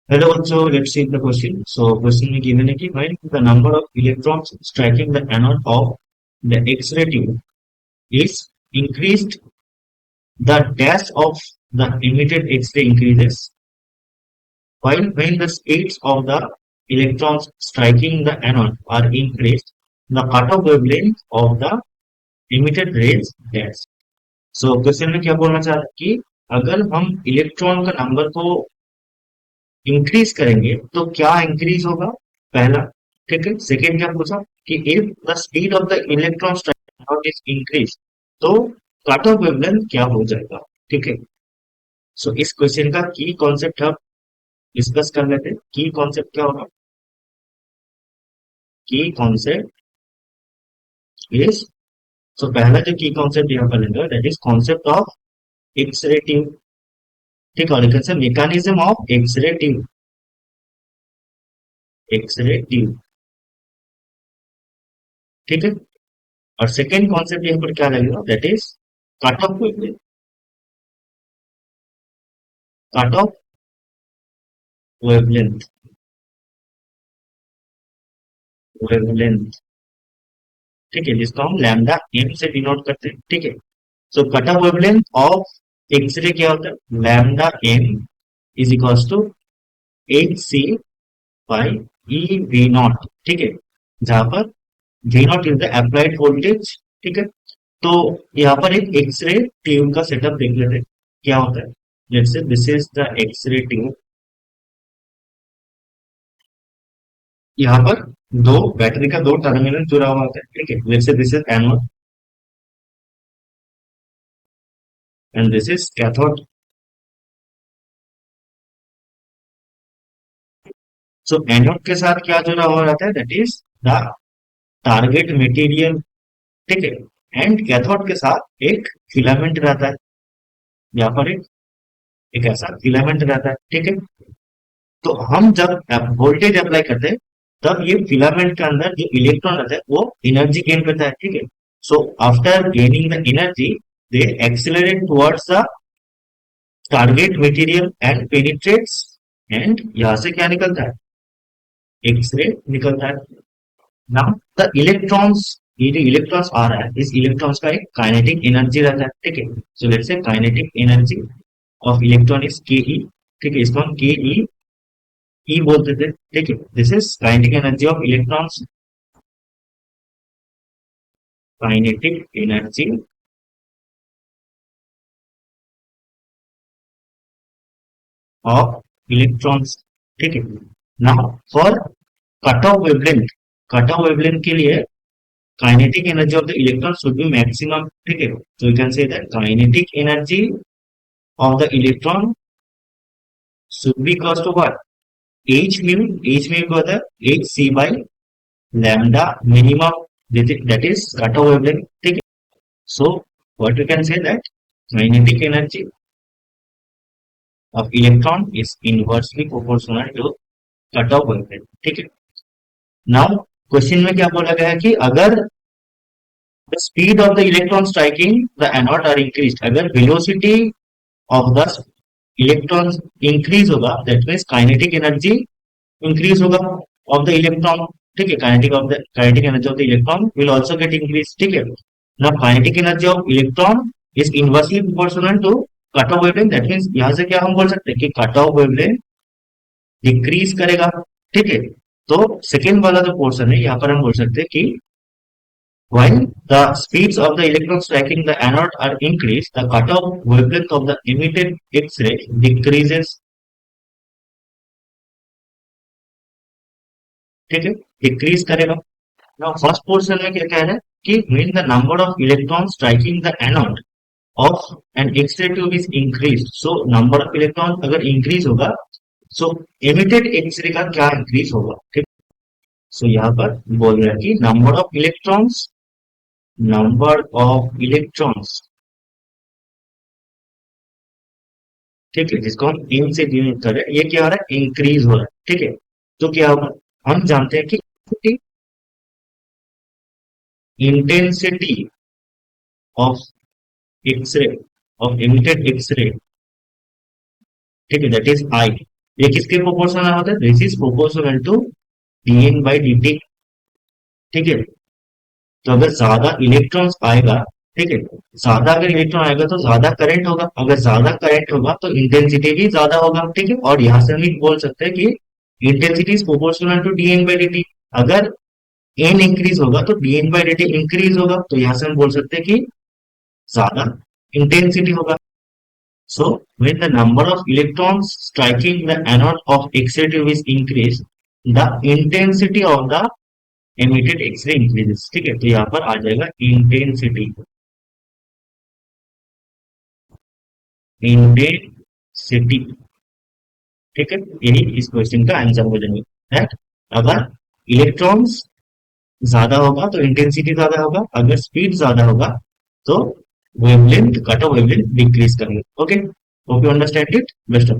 Hello, also let's see the question. So, question is given कि when the number of electrons striking the anode of the X-ray tube is increased, the dash of the emitted X-ray increases, while when the speeds of the electrons striking the anode are increased, the cutoff wavelength of the emitted rays dash. So, question में क्या बोलना चाह रहा है कि अगर हम electron का नंबर को इंक्रीज करेंगे तो क्या इंक्रीज होगा? पहला, ठीक है। सेकेंड क्या पूछा कि if the speed of the electron strike is increase, तो कट ऑफ वेवलेंथ क्या हो जाएगा? ठीक है। सो इस क्वेश्चन का की कॉन्सेप्ट हम डिस्कस कर लेते हैं। की कॉन्सेप्ट क्या होगा? की कॉन्सेप्ट इज, सो पहला जो की कॉन्सेप्ट यहाँ पर लेंगे that is concept of x ray tube. ठीक है, और एक mechanism of x ray tube, x ray tube. ठीक है। और सेकेंड कॉन्सेप्ट यहाँ पर क्या लगेगा that is cut off wavelength, cut off wavelength, wavelength. ठीक है, जिसको हम लैम्डा एम से डिनोट करते हैं। ठीक है। So cut off wavelength of X ray क्या होता है? Lambda M is equals to H C by E V naught. ठीक है, जहां पर V naught is the applied voltage. ठीक है। तो यहाँ पर एक एक्सरे ट्यूब का सेटअप देख लेते हैं क्या होता है। Let's say this is the x ray tube. यहाँ पर दो बैटरी का दो टर्मिनल जुड़ा हुआ होता है। ठीक है, let's say this is anode and this is cathode. So anode के साथ क्या जुड़ा हुआ रहता है? That is the target material. ठीक है। एंड कैथोड के साथ एक फिलामेंट रहता है। यहाँ पर एक ऐसा फिलामेंट रहता है। ठीक है। तो हम जब वोल्टेज अप्लाई करते हैं तब ये फिलामेंट के अंदर जो इलेक्ट्रॉन रहता है वो एनर्जी गेन करता है। ठीक है। So after gaining the energy they accelerate towards the target material and penetrates, and यहाँ से क्या निकलता है? एक्सरे निकलता है। नाउ द इलेक्ट्रॉन्स, ये जो इलेक्ट्रॉन्स आ रहा है इस इलेक्ट्रॉन्स का एक काइनेटिक एनर्जी रहता है। ठीक है। So let's say kinetic energy of electron is के ई। ठीक है, इसको हम के ई बोलते थे। ठीक है, this is kinetic energy of electrons, kinetic energy of electrons. ठीक है। Now for cut off wavelength, cut off wavelength के लिए kinetic energy of the electron should be maximum. ठीक है, so you can say that kinetic energy of the electron should be equals to what? H mu, H mu equal to H c by lambda minimum, that is cutoff wavelength. ठीक है। So what we can say that kinetic energy of electron is inversely proportional to cutoff wavelength। ठीक है। Now question में क्या बोला गया है कि अगर the speed of the electron striking the anode are increased, अगर velocity of the electrons increase होगा that means kinetic energy increase होगा of the electron। ठीक है, kinetic energy of the electron will also get increased। ठीक है। now kinetic energy of electron is inversely proportional to cutoff wavelength, that means यहाँ से क्या हम बोल सकते हैं कि cutoff wavelength डिक्रीज करेगा। ठीक है। तो सेकेंड वाला जो पोर्शन है यहाँ पर हम बोल सकते हैं कि when the speeds of the electrons striking the anode are increased, the cutoff wavelength of the emitted X-ray decreases। ठीक है, डिक्रीज करेगा। Now फर्स्ट पोर्शन में क्या कह रहा है कि when the number of electrons striking the anode of an X-ray tube is increased, so number of electrons अगर increase होगा so emitted X-ray का क्या increase होगा? ठीक। सो यहाँ पर बोल रहा है कि नंबर ऑफ इलेक्ट्रॉन्स, ठीक है, जिसको हम इन से डिनोट कर रहे हैं, ये क्या हो रहा है? इंक्रीज हो रहा है। ठीक है। तो क्या होगा? हम जानते हैं कि intensity of x ray, of emitted x ray, ठीक है, दैट इज आई। ये किसके प्रोपोर्शनल होता है? This is proportional to dn by dt। ठीक है, तो अगर ज्यादा इलेक्ट्रॉन्स आएगा, ठीक है, ज्यादा अगर इलेक्ट्रॉन आएगा तो ज्यादा करंट होगा, अगर ज्यादा करंट होगा तो इंटेंसिटी भी ज्यादा होगा। ठीक है, और यहां से हम ये बोल सकते हैं कि intensity is proportional to dn by dt। अगर एन इंक्रीज होगा तो dn बाई dt इंक्रीज होगा, तो यहां से हम बोल सकते हैं कि ज्यादा इंटेंसिटी होगा। So when the number of electrons striking the anode of X-ray tube is increased, the intensity of the emitted X-ray increases। ठीक है, तो यहाँ पर आ जाएगा इंटेंसिटी, इंटेंसिटी। ठीक है, यही इस क्वेश्चन का आंसर हो जाएगा। That अगर इलेक्ट्रॉन्स ज्यादा होगा तो इंटेंसिटी ज्यादा होगा, अगर स्पीड ज्यादा होगा तो wavelength, cut off wavelength decrease करेंगे। Okay, hope you understand it. Best of